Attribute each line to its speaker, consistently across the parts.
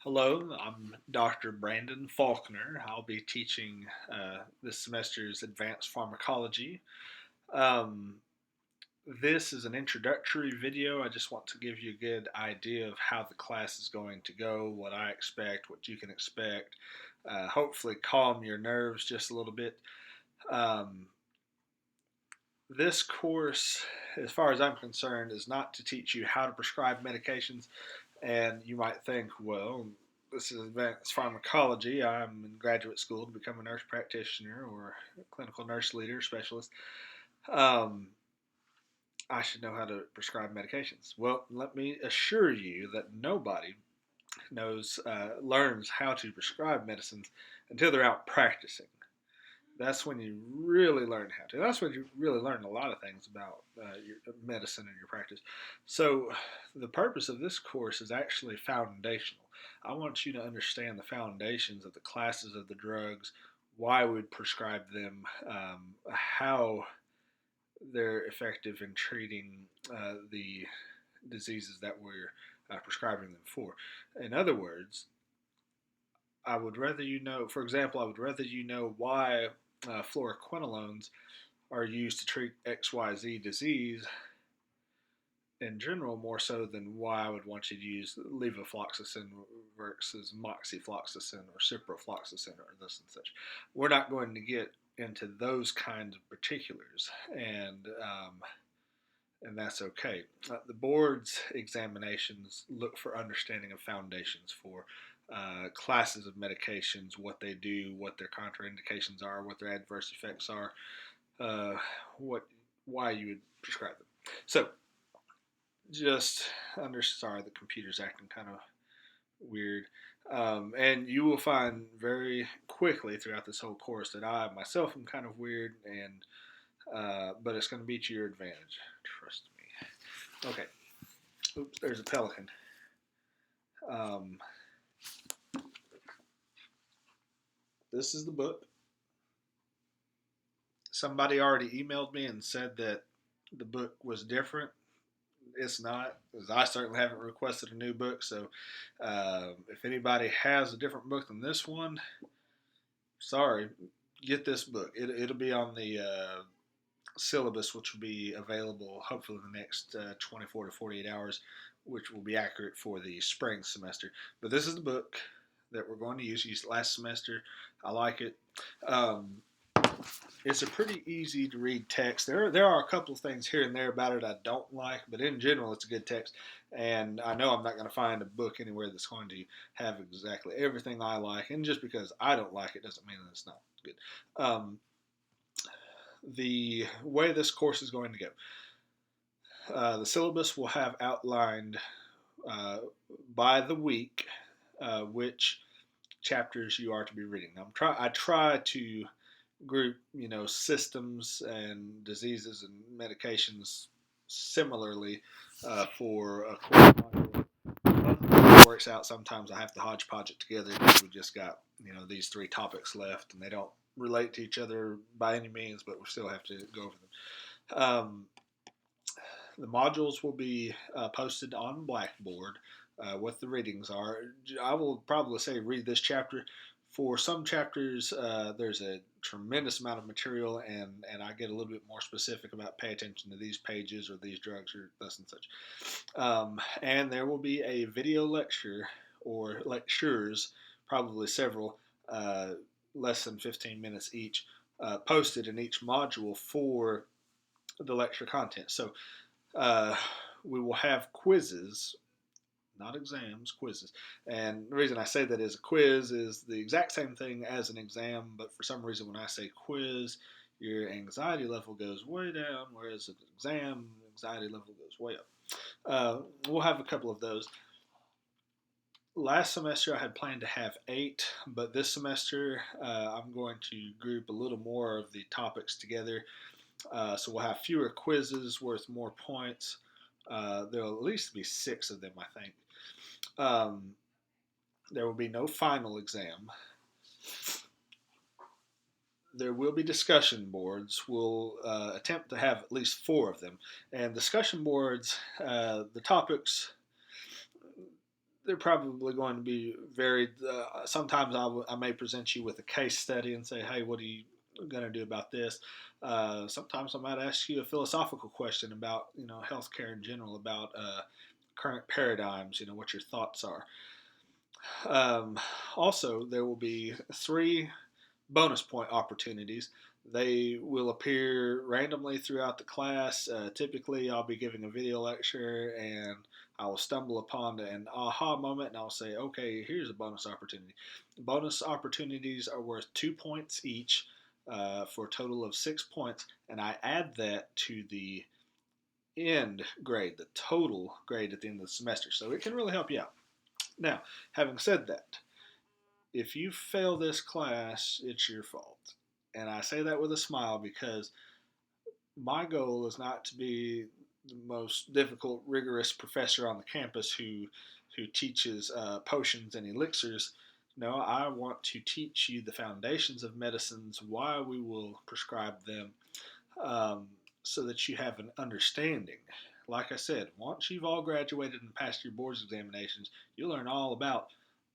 Speaker 1: Hello, I'm Dr. Brandon Faulkner. I'll be teaching this semester's advanced pharmacology. Um, this is an introductory video. I just want to give you a good idea of how the class is going to go, what I expect, what you can expect. Hopefully, calm your nerves just a little bit. Um, this course, as far as I'm concerned, is not to teach you how to prescribe medications. And you might think, well, this is advanced pharmacology. I'm in graduate school to become a nurse practitioner or a clinical nurse leader specialist. Um, I should know how to prescribe medications. Well, let me assure you that nobody learns how to prescribe medicines until they're out practicing. That's when you really learn how to. That's when you really learn a lot of things about your medicine and your practice. So, the purpose of this course is actually foundational. I want you to understand the foundations of the classes of the drugs, why we would prescribe them, how they're effective in treating the diseases that we're prescribing them for. In other words, I would rather you know, for example, I would rather you know why fluoroquinolones are used to treat XYZ disease in general, more so than why I would want you to use levofloxacin versus moxifloxacin or ciprofloxacin or this and such. We're not going to get into those kinds of particulars, and that's okay. The board's examinations look for understanding of foundations for classes of medications, what they do, what their contraindications are, what their adverse effects are, uh, what why you would prescribe them. So, just sorry, the computer's acting kind of weird. And you will find very quickly throughout this whole course that I myself am kind of weird, and but it's going to be to your advantage. Trust me. Okay. Oops, there's a pelican. Um, this is the book. Somebody already emailed me and said that the book was different. It's not, as I certainly haven't requested a new book. So, if anybody has a different book than this one, sorry, get this book. It'll be on the syllabus, which will be available hopefully in the next 24 to 48 hours, which will be accurate for the spring semester. But this is the book that we're going to use. Used last semester. I like it. Um, it's a pretty easy to read text. There are a couple of things here and there about it I don't like, but in general, it's a good text. And I know I'm not going to find a book anywhere that's going to have exactly everything I like. And just because I don't like it doesn't mean that it's not good. The way this course is going to go. The syllabus will have outlined uh, by the week which chapters you are to be reading. I try to group systems and diseases and medications similarly for a course module. It works out. Sometimes I have to hodgepodge it together because we just got these three topics left and they don't relate to each other by any means, but we still have to go over them. The modules will be posted on Blackboard. What the readings are. I will probably say read this chapter. For some chapters, there's a tremendous amount of material, and I get a little bit more specific about pay attention to these pages or these drugs or thus and such. And there will be a video lecture or lectures, probably several, less than 15 minutes each, posted in each module for the lecture content. So uh, we will have quizzes, not exams, quizzes. And the reason I say that is a quiz is the exact same thing as an exam, but for some reason when I say quiz, your anxiety level goes way down, whereas an exam, anxiety level goes way up. We'll have a couple of those. Last semester I had planned to have 8, but this semester I'm going to group a little more of the topics together. So we'll have fewer quizzes worth more points. There'll at least be 6 of them, I think. There will be no final exam. There will be discussion boards. We'll attempt to have at least 4 of them. And discussion boards, the topics, they're probably going to be varied. Sometimes I may present you with a case study and say, hey, what are you going to do about this? Sometimes I might ask you a philosophical question about, healthcare in general, about current paradigms, what your thoughts are. Um, Also, there will be 3 bonus point opportunities. They will appear randomly throughout the class. Typically, I'll be giving a video lecture and I will stumble upon an aha moment and I'll say, okay, here's a bonus opportunity. Bonus opportunities are worth 2 points each for a total of 6 points, and I add that to the end grade, the total grade at the end of the semester. So it can really help you out. Now, having said that, if you fail this class, it's your fault. And I say that with a smile because my goal is not to be the most difficult, rigorous professor on the campus who teaches potions and elixirs. No, I want to teach you the foundations of medicines, why we will prescribe them, um, so that you have an understanding. Like I said, once you've all graduated and passed your boards examinations, you'll learn all about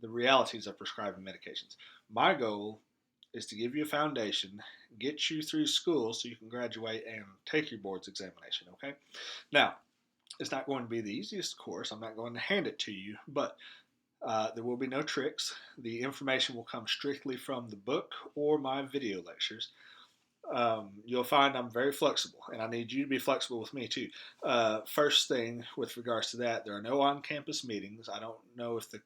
Speaker 1: the realities of prescribing medications. My goal is to give you a foundation, get you through school so you can graduate and take your boards examination, okay? Now, it's not going to be the easiest course. I'm not going to hand it to you, but there will be no tricks. The information will come strictly from the book or my video lectures. You'll find I'm very flexible, and I need you to be flexible with me too. First thing with regards to that, there are no on-campus meetings. I don't know if the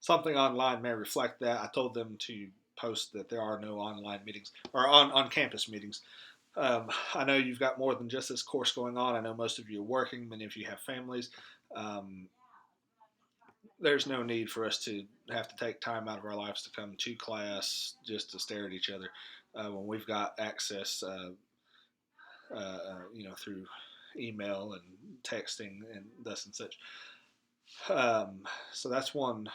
Speaker 1: something online may reflect that. I told them to post that there are no online meetings or on-campus meetings. I know you've got more than just this course going on. I know most of you are working. Many of you have families. Um, there's no need for us to have to take time out of our lives to come to class just to stare at each other when we've got access, through email and texting and thus and such. So that's one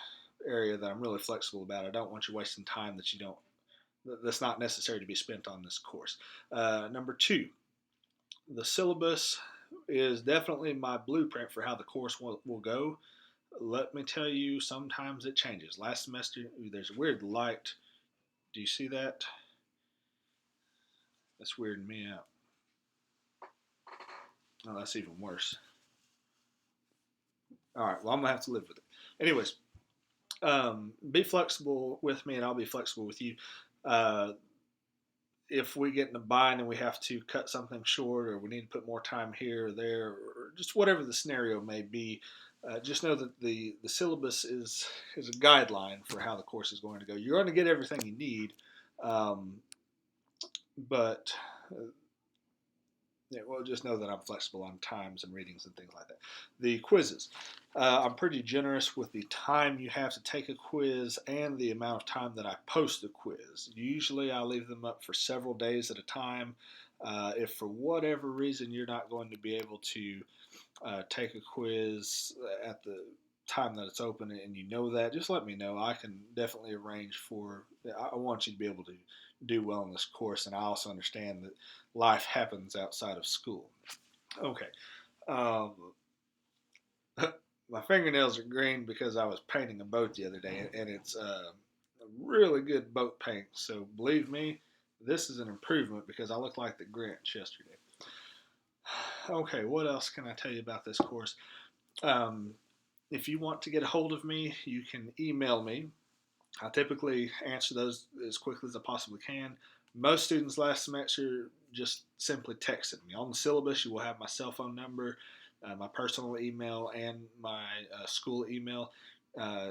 Speaker 1: area that I'm really flexible about. I don't want you wasting time that's not necessary to be spent on this course. Number 2, the syllabus is definitely my blueprint for how the course will go. Let me tell you, sometimes it changes. Last semester, there's a weird light. Do you see that? That's weirding me out. Oh, that's even worse. All right, well, I'm going to have to live with it. Anyways, be flexible with me and I'll be flexible with you. If we get in a bind and we have to cut something short or we need to put more time here or there or just whatever the scenario may be, just know that the syllabus is a guideline for how the course is going to go. You're going to get everything you need, but just know that I'm flexible on times and readings and things like that. The quizzes. I'm pretty generous with the time you have to take a quiz and the amount of time that I post the quiz. Usually I leave them up for several days at a time. If for whatever reason you're not going to be able to take a quiz at the time that it's open and you know that, just let me know. I can definitely arrange I want you to be able to do well in this course, and I also understand that life happens outside of school. Okay. Um, my fingernails are green because I was painting a boat the other day, and it's a really good boat paint. So believe me, this is an improvement because I looked like the Grinch yesterday. Okay, what else can I tell you about this course? If you want to get a hold of me, you can email me. I typically answer those as quickly as I possibly can. Most students last semester just simply texted me. On the syllabus, you will have my cell phone number, my personal email, and my school email.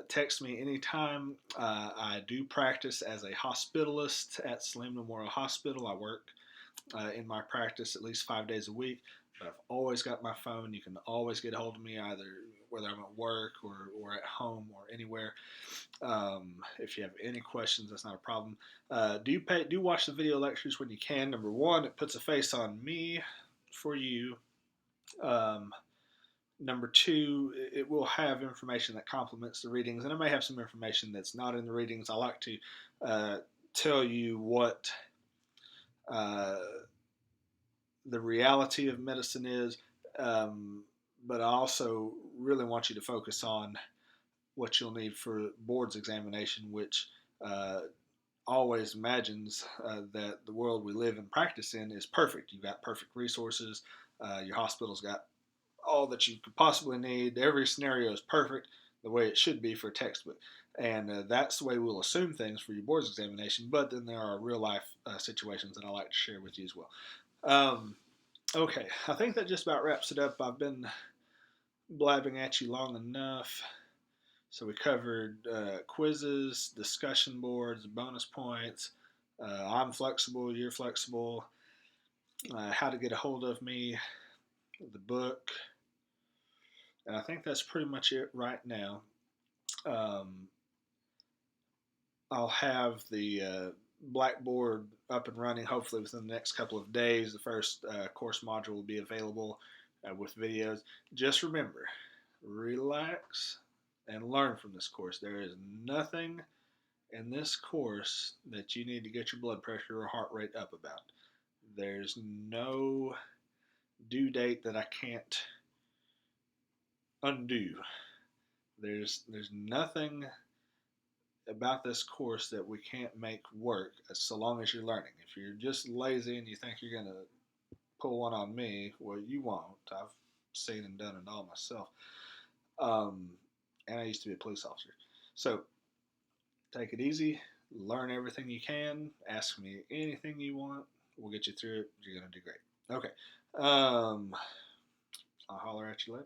Speaker 1: Text me anytime. I do practice as a hospitalist at Saline Memorial Hospital. I work in my practice at least 5 days a week. But I've always got my phone. You can always get a hold of me either whether I'm at work or at home or anywhere. If you have any questions, that's not a problem. Do watch the video lectures when you can. Number 1, it puts a face on me for you. Number 2, it will have information that complements the readings, and it may have some information that's not in the readings. I like to tell you what the reality of medicine is, but I also really want you to focus on what you'll need for board's examination, which uh, always imagines that the world we live and practice in is perfect. You've got perfect resources. Your hospital's got all that you could possibly need. Every scenario is perfect the way it should be for a textbook. And that's the way we'll assume things for your board's examination. But then there are real life situations that I like to share with you as well. Okay, I think that just about wraps it up. I've been blabbing at you long enough. So we covered quizzes, discussion boards, bonus points. I'm flexible, you're flexible. How to get a hold of me, the book. And I think that's pretty much it right now. Um, I'll have the Blackboard up and running hopefully within the next couple of days. The first course module will be available with videos. Just remember, relax and learn from this course. There is nothing in this course that you need to get your blood pressure or heart rate up about. There's no due date that I can't undo. There's nothing about this course that we can't make work so long as you're learning. If you're just lazy and you think you're going to pull one on me, well, you won't. I've seen and done it all myself. And I used to be a police officer. So take it easy, learn everything you can, ask me anything you want. We'll get you through it. You're going to do great. Okay. I'll holler at you later.